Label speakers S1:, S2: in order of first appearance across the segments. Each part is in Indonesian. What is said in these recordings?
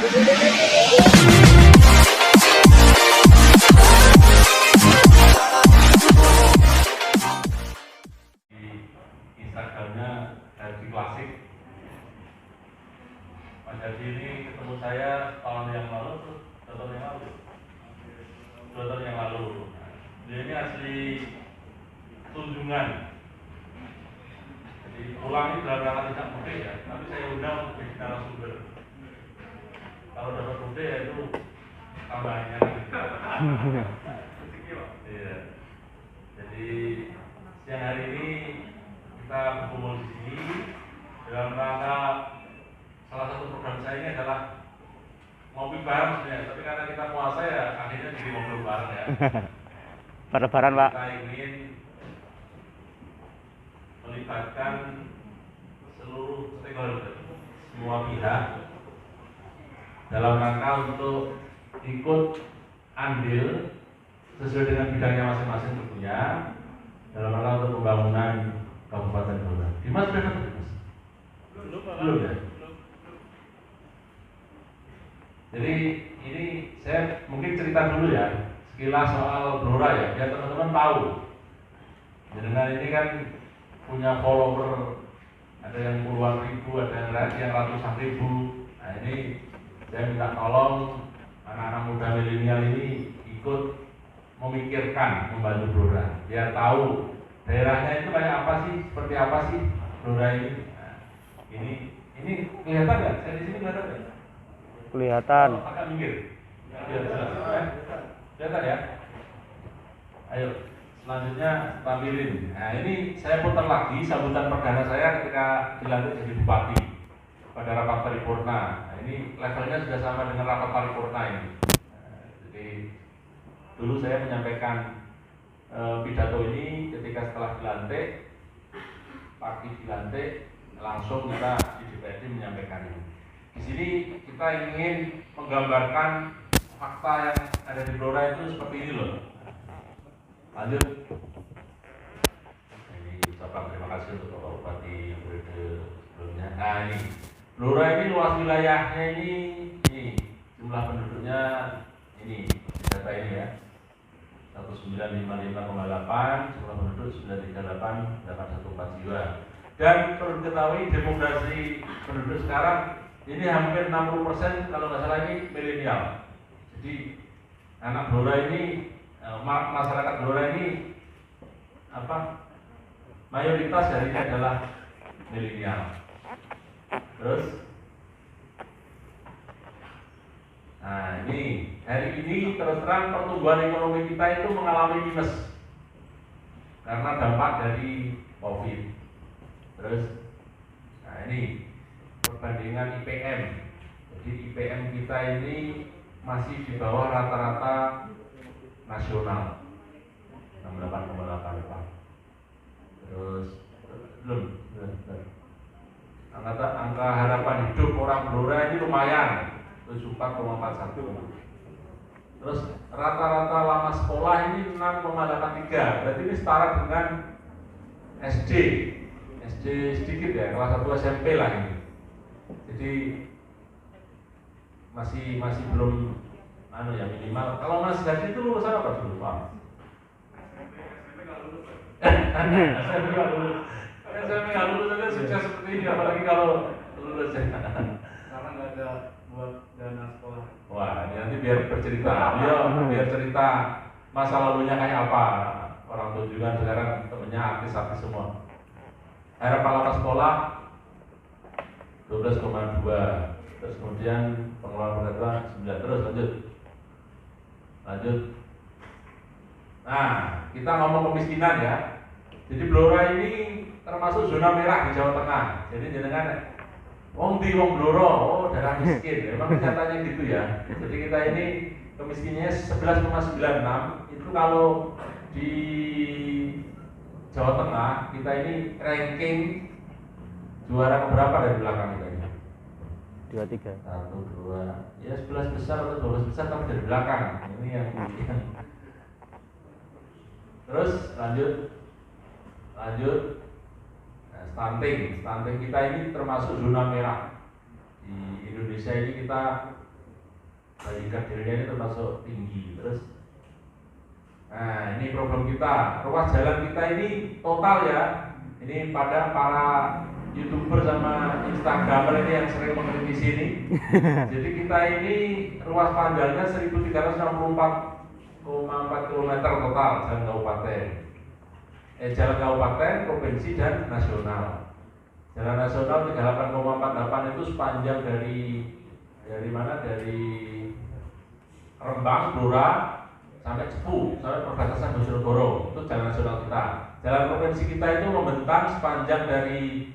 S1: Instagramnya Herdi Klasik. Mas Herdi ini ketemu saya tahun yang lalu, 2 tahun yang lalu. 2 tahun yang lalu. Dia ini asli Tunjungan. Jadi pulang ini dalam rangka tidak mudik ya, tapi saya undang untuk jadi narasumber. Kalau dapat mudik ya itu tambahannya. Iya. Jadi siang hari ini kita berkumpul di sini dalam rangka salah satu program saya ini adalah ngopi bareng sebenarnya, tapi karena kita puasa ya akhirnya jadi ngobrol bareng ya.
S2: Bareng-bareng Pak.
S1: Kita ingin melibatkan seluruh stakeholder, semua pihak dalam rangka untuk ikut andil sesuai dengan bidangnya masing-masing tentunya dalam rangka untuk pembangunan Kabupaten Blora. Dimas sudah dapat Dimas? Belum ya? Jadi ini saya mungkin cerita dulu ya sekilas soal Blora ya, biar teman-teman tahu. Dengan ini kan punya follower, ada yang puluhan ribu, ada yang ratusan ribu. Nah ini saya minta tolong anak-anak muda milenial ini ikut memikirkan membantu Blora, biar tahu daerahnya itu kayak apa sih, seperti apa sih Blora ini. Nah, ini kelihatan nggak? Saya di sini kelihatan nggak?
S2: Kelihatan.
S1: Oh, agak minggir. Biar jelas. Kelihatan ya? Ayo, selanjutnya tampilin. Nah ini saya putar lagi sambutan perdana saya ketika dilantik jadi bupati pada rapat paripurna. Nah ini levelnya sudah sama dengan rapat paripurna ini. Nah, jadi dulu saya menyampaikan pidato ini ketika setelah dilantik, pagi dilantik, langsung kita di DPRD menyampaikan ini. Di sini kita ingin menggambarkan fakta yang ada di Blora itu seperti ini loh. Lanjut. Ini ucapan terima kasih untuk Bapak Bupati yang periode sebelumnya. Nah ini Blora ini luas wilayahnya ini jumlah penduduknya ini data ini ya 1955,8, jumlah penduduk 938,814 jiwa. Dan perlu diketahui demografi penduduk sekarang ini hampir 60% kalau nggak salah ini milenial. Jadi anak Blora ini, masyarakat Blora ini mayoritas dari ini adalah milenial. Terus, nah ini hari ini terus terang pertumbuhan ekonomi kita itu mengalami minus karena dampak dari COVID. Terus, nah ini perbandingan IPM. Jadi IPM kita ini masih di bawah rata-rata nasional 68,8. Terus belum. Angka harapan hidup orang Blora ini lumayan 74,41. Terus rata-rata lama sekolah ini 6,83. Berarti ini setara dengan SD sedikit ya, kelas 1 SMP lah ini. Jadi masih belum minimal. Kalau Mas Hadi itu lulusan apa dulu Pak? SMP nggak lulus. SMP nggak lulus aja sukses seperti ini, apalagi kalau lulus ya.
S3: Karena nggak ada buat dana sekolah.
S1: Wah, ini nanti biar bercerita, biar cerita masa lalunya kayak apa. Orang Tunjungan sekarang temennya artis-artis semua. Harapan lama sekolah 12,2. Terus kemudian pengelolaan peraturan 9. Terus lanjut. Nah, kita ngomong kemiskinan ya. Jadi Blora ini termasuk zona merah di Jawa Tengah. Jadi jenengan wong Blora, daerah miskin. Memang kenyataannya gitu ya. Jadi kita ini kemiskinannya 11,96. Itu kalau di Jawa Tengah kita ini ranking juara keberapa dari belakang kita ini?
S2: 23.
S1: 1, 2, ya 11 besar atau 12 besar tapi dari belakang. Ini yang terus lanjut. Nah, stunting kita ini termasuk zona merah. Di Indonesia ini kita bayi Kedirinya ini termasuk tinggi. Terus, nah ini problem kita, ruas jalan kita ini total ya. Ini pada para YouTuber sama Instagramer ini yang sering mengkritisi ini. Jadi kita ini ruas panjangnya 1364,4 km total jalan kabupaten. Jalan kabupaten, provinsi dan nasional. Jalan nasional 38,48 itu sepanjang dari mana? Dari Rembang, Blora sampai Cepu, sampai perbatasan Bojonegoro. Itu jalan nasional kita. Jalan provinsi kita itu membentang sepanjang dari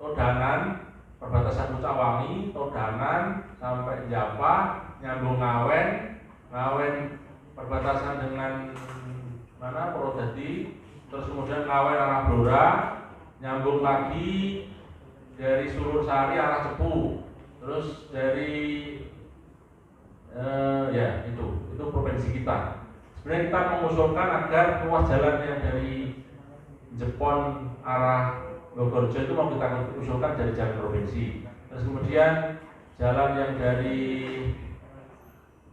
S1: Todanan, perbatasan Pucakwangi, Todanan sampai Japa, nyambung Ngawen, perbatasan dengan mana? Purwodadi, terus kemudian Ngawen arah Blora, nyambung lagi dari Sulursari arah Cepu, terus dari ya itu provinsi kita. Sebenarnya kita mengusulkan agar ruas jalan yang dari Jepon arah Bogorjo itu mau kita usulkan dari jalan provinsi. Terus kemudian jalan yang dari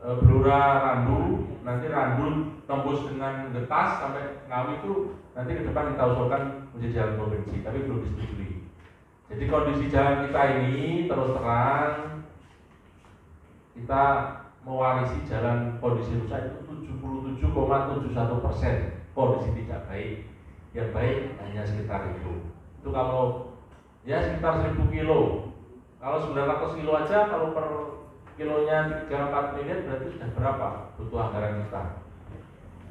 S1: Blora Randu, nanti Randu tembus dengan Getas sampai Ngawi itu nanti ke depan kita usulkan menjadi jalan provinsi, tapi belum disetujui. Jadi kondisi jalan kita ini terus terang kita mewarisi jalan kondisi rusak itu 77,71%, kondisi tidak baik. Yang baik hanya sekitar itu. Itu kalau ya sekitar 1000 kilo. Kalau 900 kilo aja, kalau per kilonya 3-4 menit berarti sudah berapa butuh anggaran kita.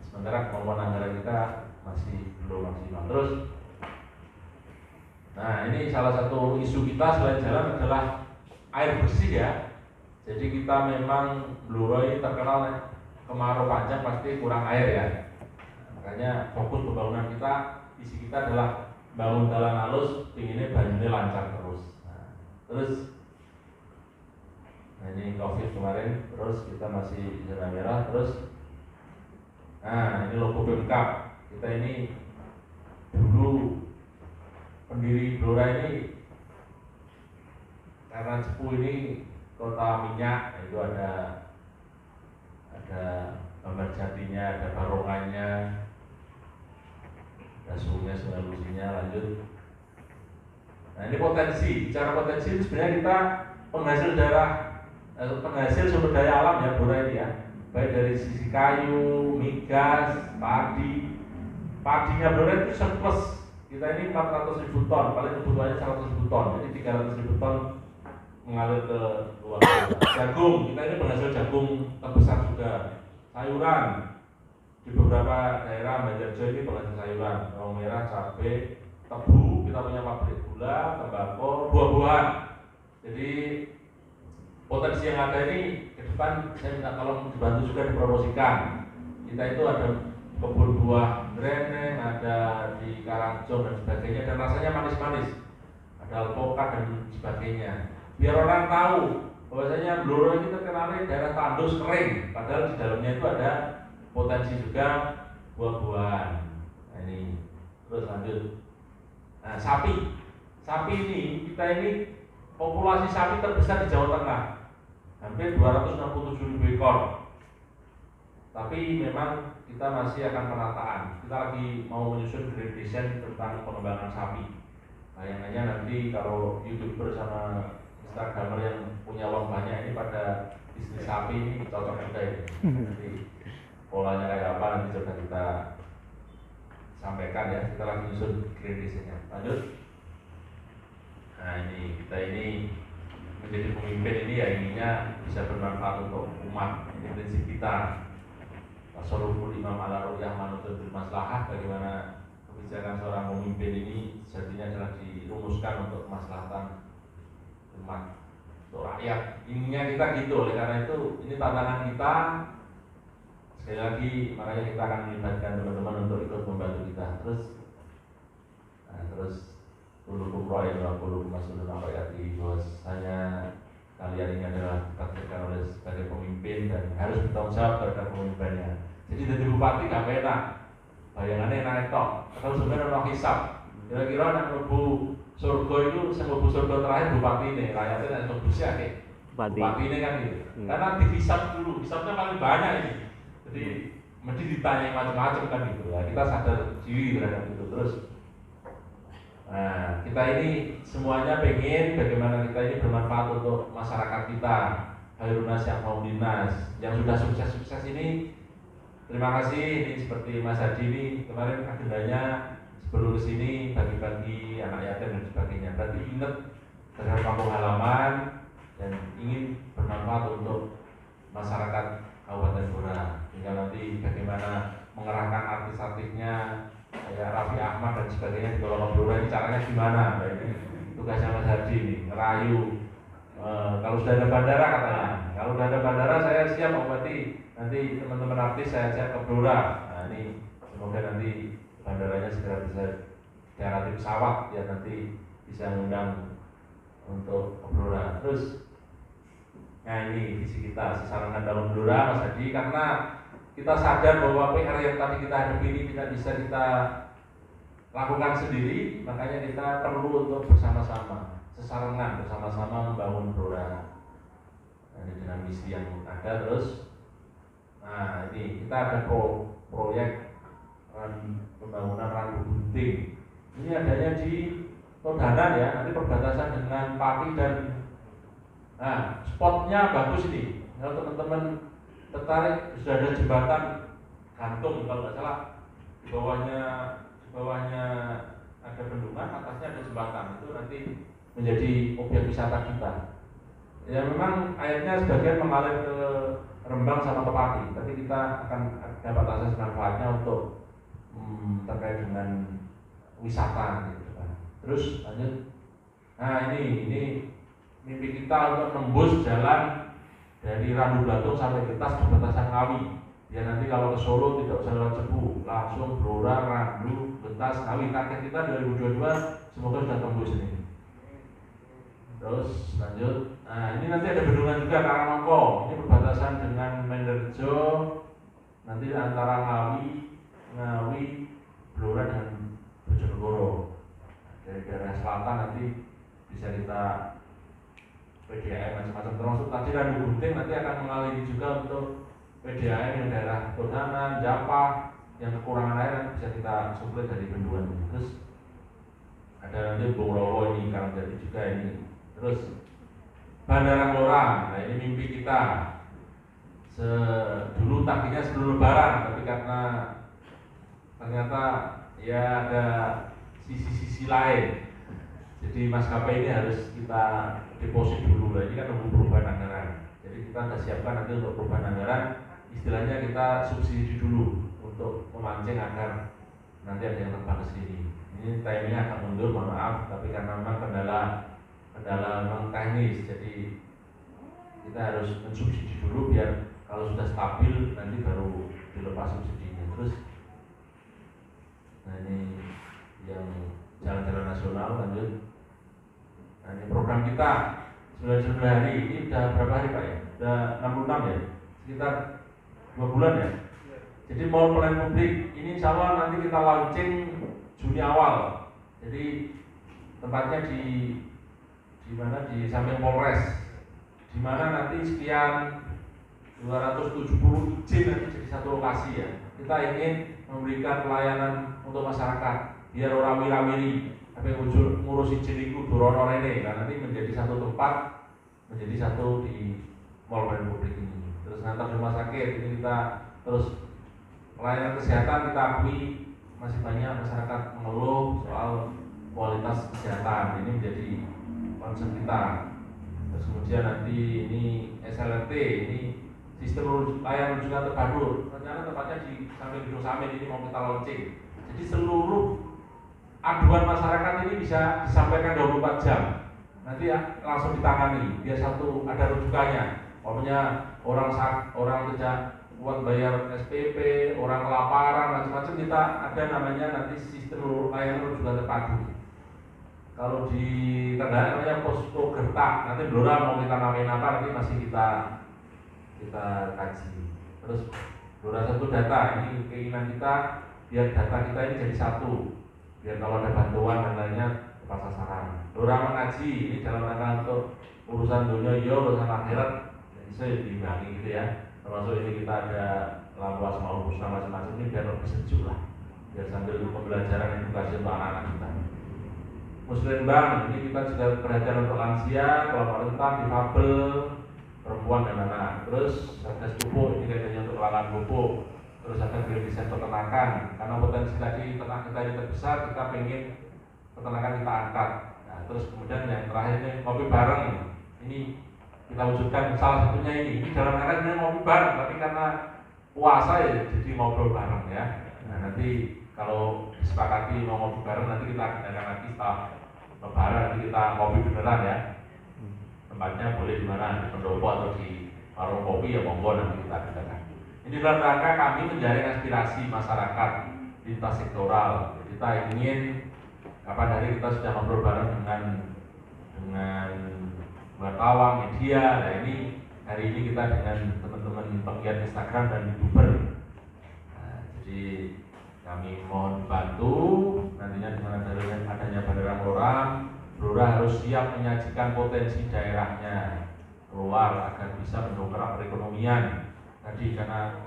S1: Sementara kemampuan anggaran kita masih belum maksimal. Terus, nah ini salah satu isu kita selain jalan adalah air bersih ya. Jadi kita memang Blora ini terkenal kemarau panjang pasti kurang air ya. Makanya fokus pembangunan kita, isi kita adalah bangun jalan halus, pinginnya banyunya lancar terus. Nah, terus, nah ini COVID kemarin, terus kita masih zona merah, terus, nah ini logo Pemkab. Kita ini dulu pendiri Blora ini karena Cepu ini kota minyak, itu ada gambar jatinya, ada barongannya, ada sungai lusinya, lanjut. Nah ini potensi, cara potensi itu sebenarnya kita penghasil sumber daya alam ya Blora ini ya, baik dari sisi kayu, migas, padinya Blora itu surplus. Kita ini 400.000 ton, paling kebutuhannya 100.000 ton, jadi 300.000 ton mengalir ke luar kota. Jagung, kita ini penghasil jagung terbesar juga. Sayuran, di beberapa daerah Banjarjo ini penghasil sayuran, bawang merah, cabai, tebu, kita punya pabrik gula, tembakau, buah-buahan. Jadi potensi yang ada ini ke depan saya minta tolong dibantu juga dipromosikan. Kita itu ada kebun buah Dreneng, ada di Karangjong dan sebagainya, dan rasanya manis-manis. Ada alpukat dan sebagainya. Biar orang tahu bahwasanya Blora ini terkenalnya daerah tandus kering, padahal di dalamnya itu ada potensi juga buah-buahan. Nah ini, terus lanjut. Nah sapi ini kita ini populasi sapi terbesar di Jawa Tengah, hampir 267.000 ekor. Tapi memang kita masih akan penataan. Kita lagi mau menyusun desain tentang pengembangan sapi. Bayangannya nanti kalau YouTuber sama Instagramer yang punya uang banyak ini pada bisnis sapi ini cocok juga ini. Nanti polanya kayak apa nanti coba kita sampaikan ya. Kita lagi nyusun desainnya. Lanjut. Nah ini kita ini menjadi pemimpin ini ya inginnya bisa bermanfaat untuk umat. Ini prinsip kita. Rasulullah Imam ala ru'yah manutul maslahah, bagaimana kebijakan seorang pemimpin ini sejatinya adalah dirumuskan untuk kemaslahatan umat, untuk rakyat. Inginnya kita gitu, oleh karena itu ini tantangan kita. Sekali lagi makanya kita akan melibatkan teman-teman untuk ikut membantu kita. Terus kulukum ra'in wa kulukum mas'ulun an ra'iyatihi, bahwasanya kalian ini adalah ditakdirkan oleh sebagai pemimpin dan harus bertanggung jawab terhadap pemimpinnya. Jadi jadi bupati gak enak, bayangannya enak tok. Kalau sebenarnya orang hisab, kira-kira nak mlebu surga itu, sing mlebu surga terakhir bupati ini, rakyatnya nak mlebu siake. bupati ini kan gitu. Karena dihisap dulu, hisapnya paling banyak ini. Jadi mesti ditanya macam-macam kan gitu. Ya, kita sadar diri terhadap itu terus. Nah, kita ini semuanya pengen bagaimana kita ini bermanfaat untuk masyarakat kita. Khairun nas ya'mahum linnas. Yang sudah sukses-sukses ini, terima kasih. Ini seperti Mas Hadi ini kemarin agendanya sebelum kesini bagi-bagi anak yatim dan sebagainya. Berarti ingat terhadap kampung halaman dan ingin bermanfaat untuk masyarakat Kabupaten Blora. Hingga nanti bagaimana mengerahkan artis-artisnya kayak Raffi Ahmad dan sebagainya di Kota Blora, ini caranya gimana? Nah, ini tugasnya Mas Hadi ini, ngerayu. Kalau sudah ada bandara katanya, kalau sudah ada bandara saya siap berarti nanti teman-teman artis saya ajak ke Blora. Nah ini semoga nanti bandaranya segera bisa diarati pesawat ya, nanti bisa mengundang untuk ke Blora. Terus, nah ini visi kita, sasaran bangun Blora Mas Hadi, karena kita sadar bahwa PR yang tadi kita hadapi ini tidak bisa kita lakukan sendiri, makanya kita perlu untuk bersama-sama, sesarengan bersama-sama membangun Blora. Nah, ini dengan misi yang ada terus. Nah ini kita ada proyek pembangunan Randu Gunting. Ini adanya di Todanan ya, nanti perbatasan dengan Pati dan nah spotnya bagus ini. Kalau teman-teman tertarik, sudah ada jembatan gantung kalau nggak salah, di bawahnya ada bendungan, atasnya ada jembatan. Itu nanti menjadi objek wisata kita. Ya memang airnya sebagian mengalir ke Rembang sama ke Pati, tapi kita akan dapat akses manfaatnya untuk terkait dengan wisata gitu kan. Terus lanjut. Nah ini mimpi kita untuk nembus jalan dari Randu Blatung sampai ke Tas perbatasan Ngawi. Ya nanti kalau ke Solo tidak usah lewat Cepu, langsung Blora, Randu, Betas, Ngawi. Target kita 2022 semoga sudah tembus ini. Terus lanjut. Nah ini nanti ada bendungan juga Karangongko. Ini perbatasan dengan Menderjo. Nanti antara Ngawi, Blora dan Bojonegoro. Dari daerah selatan nanti bisa kita PDAM macam-macam, termasuk tadi Randu Gunting nanti akan mengaliri juga untuk PDAM yang daerah Todanan, Japa yang kekurangan air nanti bisa kita suplai dari bendungan. Terus ada nanti Bung Rowo ini, Karangjati juga ini. Terus Bandara Blora, nah ini mimpi kita. Dulu tadinya sebelum Lebaran, tapi karena ternyata ya ada sisi-sisi lain. Jadi maskapai ini harus kita deposit dulu. Ini kan nunggu perubahan anggaran. Jadi kita sudah siapkan nanti untuk perubahan anggaran. Istilahnya kita subsidi dulu untuk memancing agar nanti ada yang terbang ke sini. Ini timenya akan mundur, mohon maaf. Tapi karena memang kendala memang teknis, jadi kita harus mensubsidi dulu biar kalau sudah stabil nanti baru dilepas subsidinya. Terus, nah ini yang jalan-jalan nasional lanjut. Nah ini program kita 99 hari, ini udah berapa hari Pak ya? Udah 66 ya? Sekitar 2 bulan ya? Jadi mall pelayanan publik ini insya Allah nanti kita launching Juni awal. Jadi tempatnya di mana, di samping Polres, di mana nanti sekian 270 izin nanti jadi satu lokasi ya. Kita ingin memberikan pelayanan untuk masyarakat biar orang wirawiri tapi ngurus izin itu dorono rene. Nah nanti menjadi satu tempat, menjadi satu di mall pelayanan publik ini. Terus nanti rumah sakit ini kita terus pelayanan kesehatan kita akui masih banyak masyarakat mengeluh soal kualitas kesehatan. Ini menjadi concern kita. Terus kemudian nanti ini SLRT, ini sistem layanan rujukan terpadu. Rencana tempatnya di samping gedung Samin ini mau kita launching. Jadi seluruh aduan masyarakat ini bisa disampaikan 24 jam. Nanti ya langsung ditangani. Biar satu ada rujukannya. Pokoknya orang tidak kuat bayar SPP, orang kelaparan macam-macam, kita ada namanya nanti sistem layanan rujukan terpadu. Kalau di Kendal namanya posko gertak, nanti Blora mau kita namain apa nanti masih kita kaji. Terus Blora satu data, ini keinginan kita biar data kita ini jadi satu, biar kalau ada bantuan dan lainnya tepat sasaran. Blora mengaji ini dalam rangka untuk urusan dunia, urusan akhirat bisa diimbangi gitu ya. Termasuk ini kita ada lampu asmaul husna macam-macam ini biar lebih sejuk lah, biar sambil pembelajaran edukasi untuk anak-anak kita. Muslim Bank ini kita juga perhatian untuk lansia, kelompok rentan, difabel, perempuan dan anak. Terus satgas pupuk ini kaitannya untuk lahan pupuk. Terus ada greenfish peternakan, karena potensi tadi ternak kita ini terbesar, kita ingin peternakan kita angkat. Nah, terus kemudian yang terakhir ini ngopi bareng, ini kita wujudkan salah satunya ini dalam rangka sebenarnya ngopi bareng, tapi karena puasa ya jadi ngobrol bareng ya. Nah, nanti kalau disepakati mau ngopi bareng nanti kita agendakan lagi setelah lebaran, nanti kita ngopi beneran ya. Tempatnya boleh di mana, di pendopo atau di warung kopi ya monggo, nanti kita agendakan. Ini dalam rangka kami menjaring aspirasi masyarakat lintas sektoral. Kita ingin kapan hari kita sudah ngobrol bareng dengan wartawan, media. Nah ini hari ini kita dengan teman-teman pegiat Instagram dan YouTuber. Nah, jadi kami mohon bantu nantinya dengan adanya bandara Blora harus siap menyajikan potensi daerahnya keluar agar bisa mendongkrak perekonomian. Tadi karena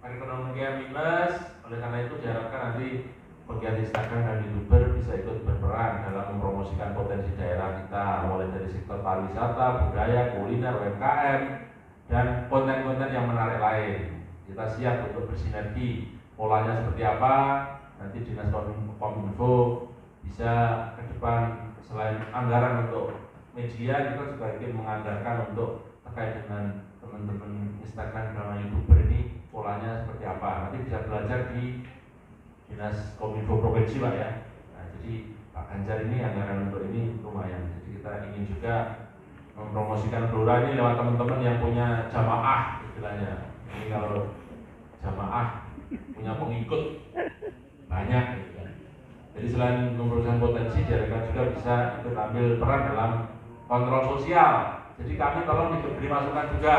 S1: perekonomian minus, oleh karena itu diharapkan nanti pegiat Instagram dan YouTuber bisa ikut berperan dalam mempromosikan potensi daerah kita, mulai dari sektor pariwisata, budaya, kuliner, UMKM, dan konten-konten yang menarik lain. Kita siap untuk bersinergi. Polanya seperti apa? Nanti Dinas Kominfo bisa ke depan selain anggaran untuk media, kita juga ingin menganggarkan untuk terkait dengan teman-teman Instagram dan YouTuber ini polanya seperti apa. Nanti bisa belajar di Dinas Kominfo Provinsi Pak ya. Nah, jadi Pak Ganjar ini anggaran untuk ini lumayan. Jadi kita ingin juga mempromosikan Blora ini lewat teman-teman yang punya jamaah istilahnya. Ini kalau jamaah punya pengikut banyak gitu kan. Jadi selain mempromosikan potensi, diharapkan juga bisa ikut ambil peran dalam kontrol sosial. Jadi kami tolong diberi masukan juga.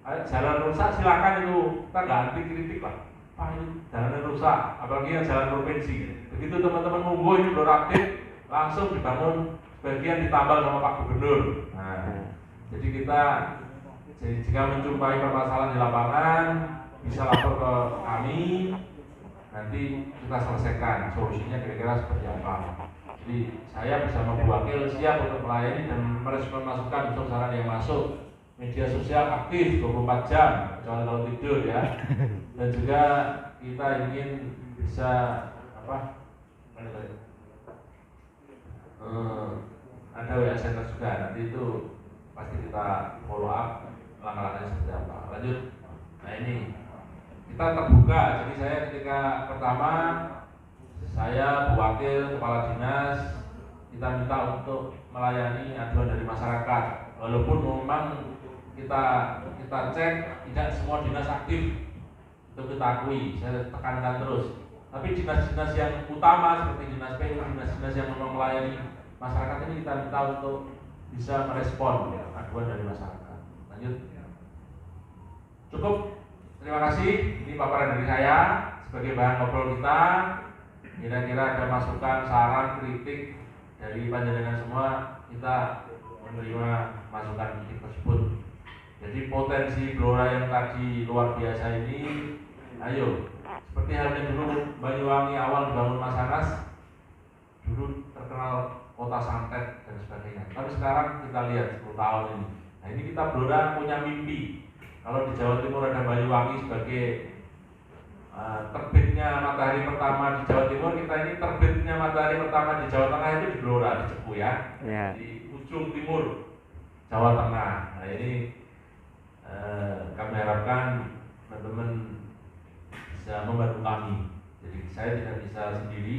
S1: Jalan rusak silakan itu, kita nggak anti kritik lah. Pak ini jalan rusak, apalagi yang jalan provinsi. Begitu teman-teman monggo ini belum aktif, langsung dibangun sebagian ditambal sama Pak Gubernur. Nah, jadi kita jika menjumpai permasalahan di lapangan bisa lapor ke kami, nanti kita selesaikan solusinya kira-kira seperti apa. Jadi saya bersama Bu Wakil siap untuk melayani dan merespon masukan untuk saran yang masuk. Media sosial aktif 24 jam, kecuali kalau tidur ya. Dan juga kita ingin bisa ada WA center juga, nanti itu pasti kita follow up langkah-langkahnya seperti apa. Lanjut. Nah ini kita terbuka, jadi saya ketika pertama saya Bu Wakil Kepala Dinas kita minta untuk melayani aduan dari masyarakat, walaupun memang kita cek tidak semua dinas aktif, itu kita akui, saya tekankan terus. Tapi dinas-dinas yang utama seperti dinas PU, dinas-dinas yang memang melayani masyarakat ini kita minta untuk bisa merespon aduan dari masyarakat. Lanjut. Cukup. Terima kasih. Ini paparan dari saya sebagai bahan ngobrol kita. Kira-kira ada masukan, saran, kritik dari panjenengan semua, kita menerima masukan kritik tersebut. Jadi potensi Blora yang tadi luar biasa ini, ayo seperti halnya dulu Banyuwangi awal dibangun Masanas, dulu terkenal kota santet dan sebagainya. Tapi sekarang kita lihat 10 tahun ini. Nah ini kita Blora punya mimpi. Kalau di Jawa Timur ada Banyuwangi sebagai terbitnya matahari pertama di Jawa Timur, kita ini terbitnya matahari pertama di Jawa Tengah itu di Blora, di Cepu ya. Di ujung timur Jawa Tengah. Nah ini kami harapkan teman-teman bisa membantu kami. Jadi saya tidak bisa sendiri.